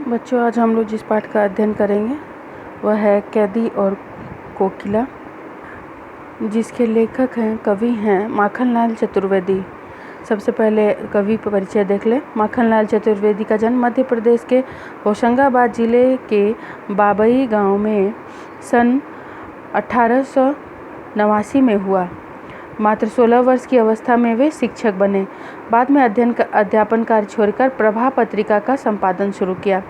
बच्चों, आज हम लोग जिस पाठ का अध्ययन करेंगे वह है कैदी और कोकिला, जिसके लेखक हैं, कवि हैं माखनलाल चतुर्वेदी। सबसे पहले कवि का परिचय देख ले। माखनलाल चतुर्वेदी का जन्म मध्य प्रदेश के होशंगाबाद जिले के बाबई गांव में सन 1889 में हुआ। मात्र 16 वर्ष की अवस्था में वे शिक्षक बने। बाद में अध्यापन कार्य छोड़कर प्रभा पत्रिका का संपादन शुरू किया।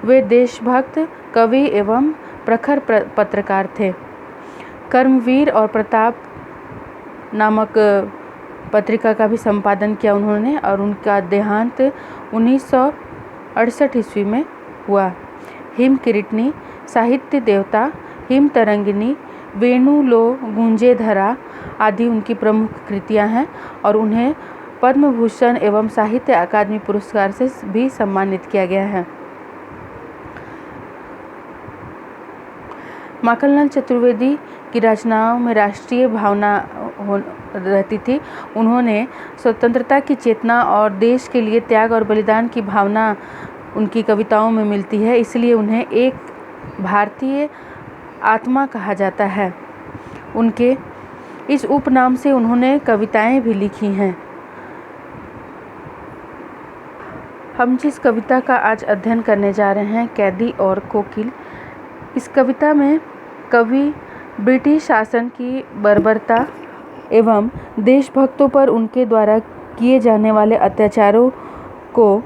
वे देशभक्त कवि एवं प्रखर पत्रकार थे। कर्मवीर और प्रताप नामक पत्रिका का भी संपादन किया उन्होंने, और उनका देहांत 1968 ईस्वी में हुआ। हिम किरीटनी, साहित्य देवता, हिम तरंगिनी, वेणु लो गूंजे धरा आदि उनकी प्रमुख कृतियां हैं, और उन्हें पद्म भूषण एवं साहित्य अकादमी पुरस्कार से भी सम्मानित किया गया है। माखनलाल चतुर्वेदी की रचनाओं में राष्ट्रीय भावना रहती थी। उन्होंने स्वतंत्रता की चेतना और देश के लिए त्याग और बलिदान की भावना उनकी कविताओं में मिलती है, इसलिए उन्हें एक भारतीय आत्मा कहा जाता है। उनके इस उपनाम से उन्होंने कविताएं भी लिखी हैं। हम जिस कविता का आज अध्ययन करने जा रहे हैं, कैदी और कोकिल, इस कविता में कवि ब्रिटिश शासन की बर्बरता एवं देशभक्तों पर उनके द्वारा किए जाने वाले अत्याचारों को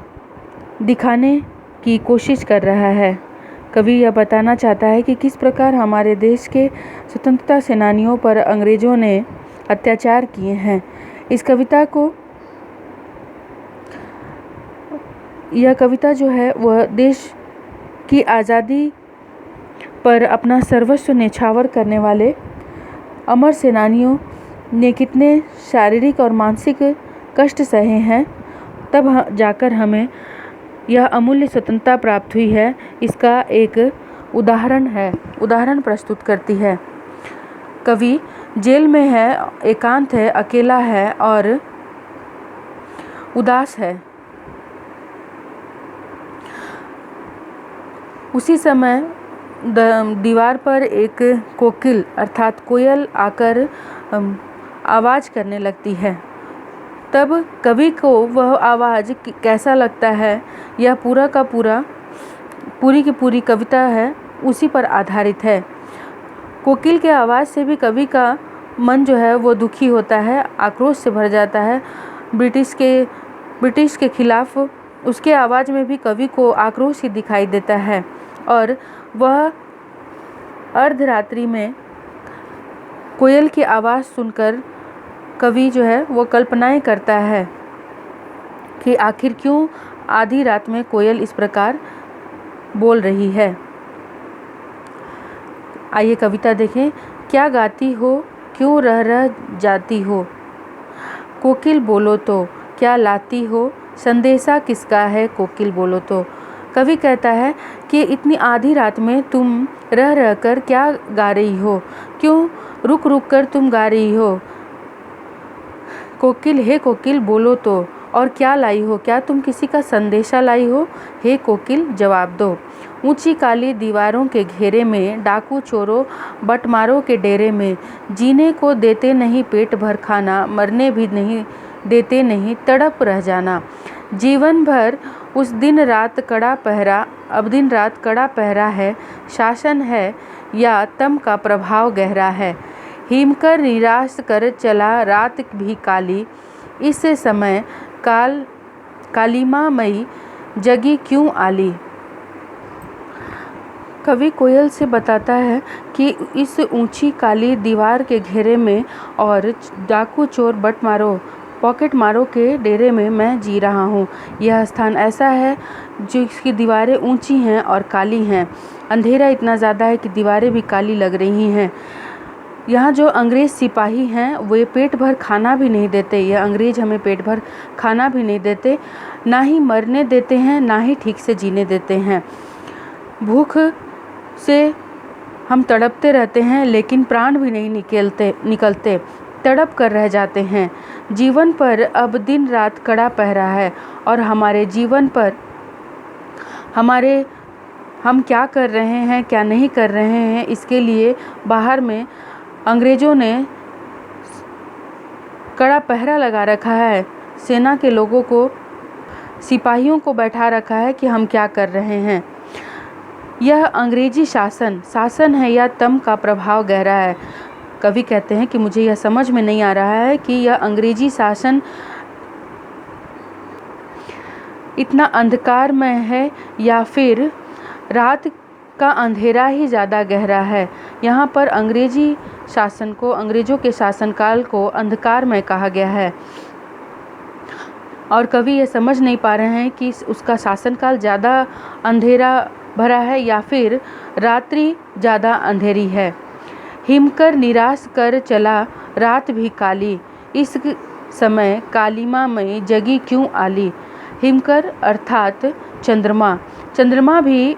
दिखाने की कोशिश कर रहा है। कवि यह बताना चाहता है कि किस प्रकार हमारे देश के स्वतंत्रता सेनानियों पर अंग्रेजों ने अत्याचार किए हैं। यह कविता जो है वह देश की आज़ादी पर अपना सर्वस्व न्यौछावर करने वाले अमर सेनानियों ने कितने शारीरिक और मानसिक कष्ट सहे हैं, तब जाकर हमें यह अमूल्य स्वतंत्रता प्राप्त हुई है, इसका एक उदाहरण प्रस्तुत करती है। कवि जेल में है, एकांत है, अकेला है और उदास है। उसी समय दीवार पर एक कोकिल अर्थात कोयल आकर आवाज़ करने लगती है। तब कवि को वह आवाज़ कैसा लगता है, यह पूरी की पूरी कविता है उसी पर आधारित है। कोकिल के आवाज़ से भी कवि का मन जो है वो दुखी होता है, आक्रोश से भर जाता है। ब्रिटिश के खिलाफ उसके आवाज़ में भी कवि को आक्रोश ही दिखाई देता है, और वह अर्धरात्रि में कोयल की आवाज़ सुनकर कवि जो है वो कल्पनाएं करता है कि आखिर क्यों आधी रात में कोयल इस प्रकार बोल रही है। आइए कविता देखें। क्या गाती हो, क्यों रह जाती हो, कोकिल बोलो तो, क्या लाती हो, संदेशा किसका है, कोकिल बोलो तो। कवि कहता है कि इतनी आधी रात में तुम रह कर क्या गा रही हो, क्यों रुक कर तुम गा रही हो। कोकिल, हे कोकिल बोलो तो, और क्या लाई हो, क्या तुम किसी का संदेशा लाई हो, हे कोकिल जवाब दो। ऊंची काली दीवारों के घेरे में, डाकू चोरों बटमारों के डेरे में, जीने को देते नहीं पेट भर खाना, मरने भी नहीं देते नहीं तड़प रह जाना। जीवन भर उस दिन रात कड़ा पहरा, अब दिन रात कड़ा पहरा है, शासन है या तम का प्रभाव गहरा है। हिमकर निराश कर चला रात भी काली, इस समय कालिमा मई जगी क्यों आली। कवि कोयल से बताता है कि इस ऊंची काली दीवार के घेरे में और डाकू चोर बटमारों पॉकेट मारों के डेरे में मैं जी रहा हूँ। यह स्थान ऐसा है जिसकी दीवारें ऊंची हैं और काली हैं। अंधेरा इतना ज़्यादा है कि दीवारें भी काली लग रही हैं। यहाँ जो अंग्रेज़ सिपाही हैं वे पेट भर खाना भी नहीं देते। यह अंग्रेज़ हमें पेट भर खाना भी नहीं देते, ना ही मरने देते हैं, ना ही ठीक से जीने देते हैं। भूख से हम तड़पते रहते हैं, लेकिन प्राण भी नहीं निकलते, तड़प कर रह जाते हैं। जीवन पर अब दिन रात कड़ा पहरा है, और हमारे जीवन पर हम क्या कर रहे हैं, क्या नहीं कर रहे हैं, इसके लिए बाहर में अंग्रेज़ों ने कड़ा पहरा लगा रखा है। सेना के लोगों को, सिपाहियों को बैठा रखा है कि हम क्या कर रहे हैं। यह अंग्रेजी शासन है या तम का प्रभाव गहरा है। कवि कहते हैं कि मुझे यह समझ में नहीं आ रहा है कि यह अंग्रेजी शासन इतना अंधकारमय है या फिर रात का अंधेरा ही ज़्यादा गहरा है। यहाँ पर अंग्रेजी शासन को, अंग्रेज़ों के शासनकाल को अंधकारमय कहा गया है और कवि ये समझ नहीं पा रहे हैं कि उसका शासनकाल ज़्यादा अंधेरा भरा है या फिर रात्रि ज़्यादा अंधेरी है। हिमकर निराश कर चला रात भी काली, इस समय कालिमा में जगी क्यों आली। हिमकर अर्थात चंद्रमा भी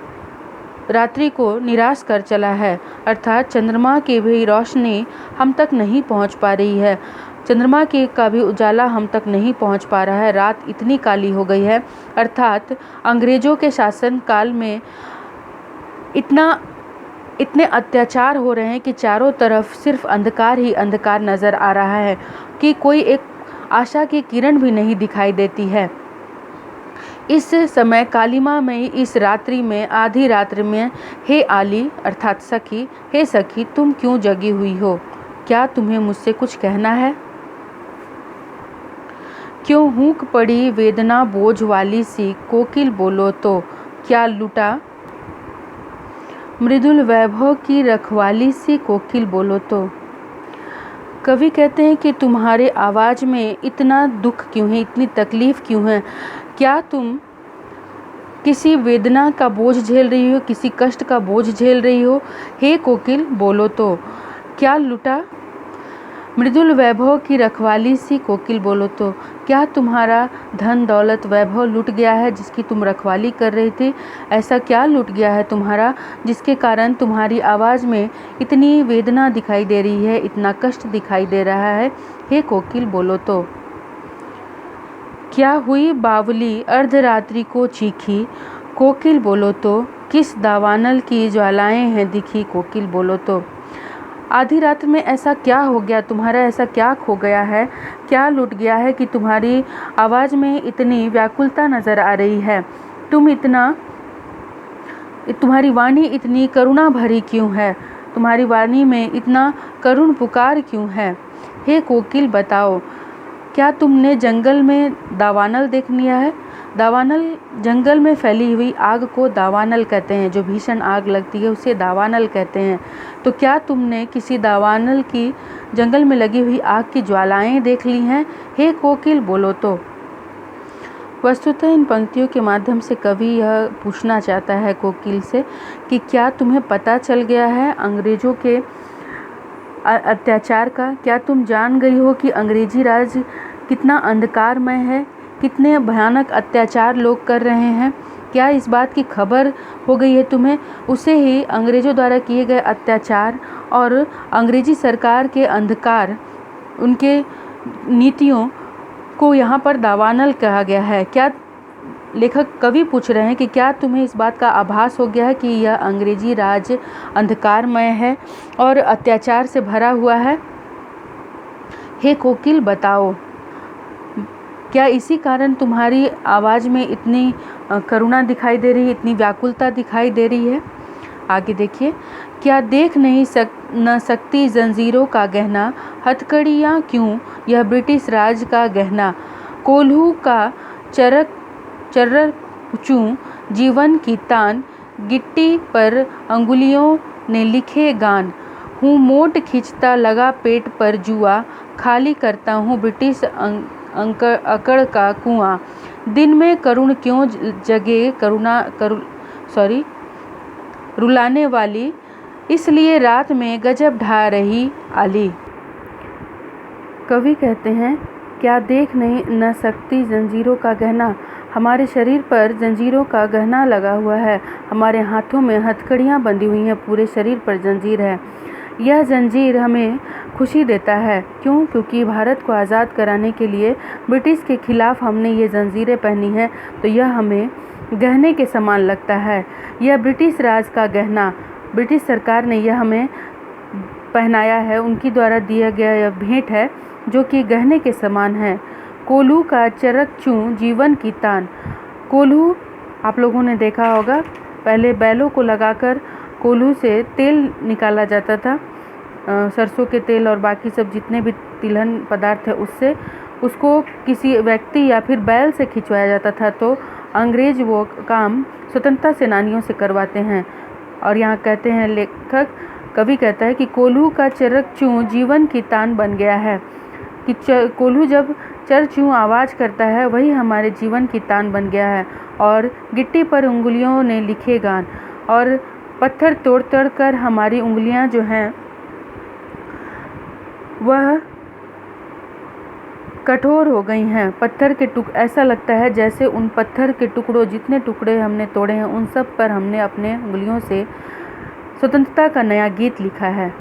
रात्रि को निराश कर चला है, अर्थात चंद्रमा की भी रोशनी हम तक नहीं पहुंच पा रही है। चंद्रमा का भी उजाला हम तक नहीं पहुंच पा रहा है। रात इतनी काली हो गई है, अर्थात अंग्रेज़ों के शासन काल में इतने अत्याचार हो रहे हैं कि चारों तरफ सिर्फ अंधकार ही अंधकार नज़र आ रहा है कि कोई एक आशा की किरण भी नहीं दिखाई देती है। इस समय कालिमा में, इस रात्रि में, आधी रात्रि में, हे आली अर्थात सखी, हे सखी तुम क्यों जगी हुई हो, क्या तुम्हें मुझसे कुछ कहना है। क्यों हूक पड़ी वेदना बोझ वाली सी, कोकिल बोलो तो क्या लुटा। मृदुल वैभव की रखवाली सी, कोकिल बोलो तो। कवि कहते हैं कि तुम्हारे आवाज़ में इतना दुख क्यों है, इतनी तकलीफ़ क्यों है। क्या तुम किसी वेदना का बोझ झेल रही हो, किसी कष्ट का बोझ झेल रही हो। हे कोकिल बोलो तो क्या लुटा। मृदुल वैभव की रखवाली सी, कोकिल बोलो तो क्या तुम्हारा धन दौलत वैभव लुट गया है जिसकी तुम रखवाली कर रही थी। ऐसा क्या लुट गया है तुम्हारा जिसके कारण तुम्हारी आवाज़ में इतनी वेदना दिखाई दे रही है, इतना कष्ट दिखाई दे रहा है। हे कोकिल बोलो तो क्या हुई बावली अर्धरात्रि को चीखी, कोकिल बोलो तो किस दावानल की ज्वालाएं हैं दिखी, कोकिल बोलो तो। आधी रात में ऐसा क्या हो गया तुम्हारा, ऐसा क्या खो गया है, क्या लुट गया है कि तुम्हारी आवाज़ में इतनी व्याकुलता नज़र आ रही है। तुम्हारी वाणी इतनी करुणा भरी क्यों है, तुम्हारी वाणी में इतना करुण पुकार क्यों है। हे कोकिल बताओ, क्या तुमने जंगल में दावानल देख लिया है। दावानल जंगल में फैली हुई आग को दावानल कहते हैं, जो भीषण आग लगती है उसे दावानल कहते हैं। तो क्या तुमने किसी दावानल की, जंगल में लगी हुई आग की ज्वालाएं देख ली हैं। हे कोकिल बोलो तो। वस्तुतः इन पंक्तियों के माध्यम से कवि यह पूछना चाहता है कोकिल से कि क्या तुम्हें पता चल गया है अंग्रेज़ों के अत्याचार का। क्या तुम जान गई हो कि अंग्रेजी राज कितना अंधकारमय है, कितने भयानक अत्याचार लोग कर रहे हैं। क्या इस बात की खबर हो गई है तुम्हें। उसे ही अंग्रेज़ों द्वारा किए गए अत्याचार और अंग्रेजी सरकार के अंधकार, उनके नीतियों को यहाँ पर दावानल कहा गया है। क्या लेखक कवि पूछ रहे हैं कि क्या तुम्हें इस बात का आभास हो गया है कि यह अंग्रेजी राज अंधकारमय है और अत्याचार से भरा हुआ है। हे कोकिल बताओ, क्या इसी कारण तुम्हारी आवाज़ में इतनी करुणा दिखाई दे रही है, इतनी व्याकुलता दिखाई दे रही है। आगे देखिए, क्या देख नहीं न सकती जंजीरों का गहना, हथकड़ियाँ क्यों यह ब्रिटिश राज का गहना, कोल्हू का चर्र पूछूं जीवन की तान, गिट्टी पर अंगुलियों ने लिखे गान, हूँ मोट खींचता लगा पेट पर जुआ, खाली करता हूँ ब्रिटिश अकड़ का कुआं, दिन में करुण क्यों जगे रुलाने वाली, इसलिए रात में गजब ढा रही आली। कवि कहते हैं, क्या देख नहीं न सकती जंजीरों का गहना। हमारे शरीर पर जंजीरों का गहना लगा हुआ है, हमारे हाथों में हथकड़ियाँ बंधी हुई हैं, पूरे शरीर पर जंजीर है। यह जंजीर हमें खुशी देता है। क्यों? क्योंकि भारत को आज़ाद कराने के लिए ब्रिटिश के खिलाफ हमने ये जंजीरें पहनी हैं, तो यह हमें गहने के समान लगता है। यह ब्रिटिश राज का गहना, ब्रिटिश सरकार ने यह हमें पहनाया है, उनकी द्वारा दिया गया यह भेंट है जो कि गहने के समान है। कोल्हू का चरक चूं जीवन की तान। कोल्हू आप लोगों ने देखा होगा, पहले बैलों को लगाकर कोल्हू से तेल निकाला जाता था, सरसों के तेल और बाकी सब जितने भी तिलहन पदार्थ है उससे, उसको किसी व्यक्ति या फिर बैल से खिंचवाया जाता था। तो अंग्रेज वो काम स्वतंत्रता सेनानियों से करवाते हैं। और यहाँ कहते हैं लेखक, कवि कहता है कि कोल्हू का चरक चूं जीवन की तान बन गया है, कि कोल्हू जब चर चूं आवाज़ करता है वही हमारे जीवन की तान बन गया है। और गिट्टी पर उंगलियों ने लिखे गान, और पत्थर तोड़ तोड़ कर हमारी उंगलियां जो हैं वह कठोर हो गई हैं। पत्थर के ऐसा लगता है जैसे उन पत्थर के टुकड़ों, जितने टुकड़े हमने तोड़े हैं उन सब पर हमने अपने उंगलियों से स्वतंत्रता का नया गीत लिखा है।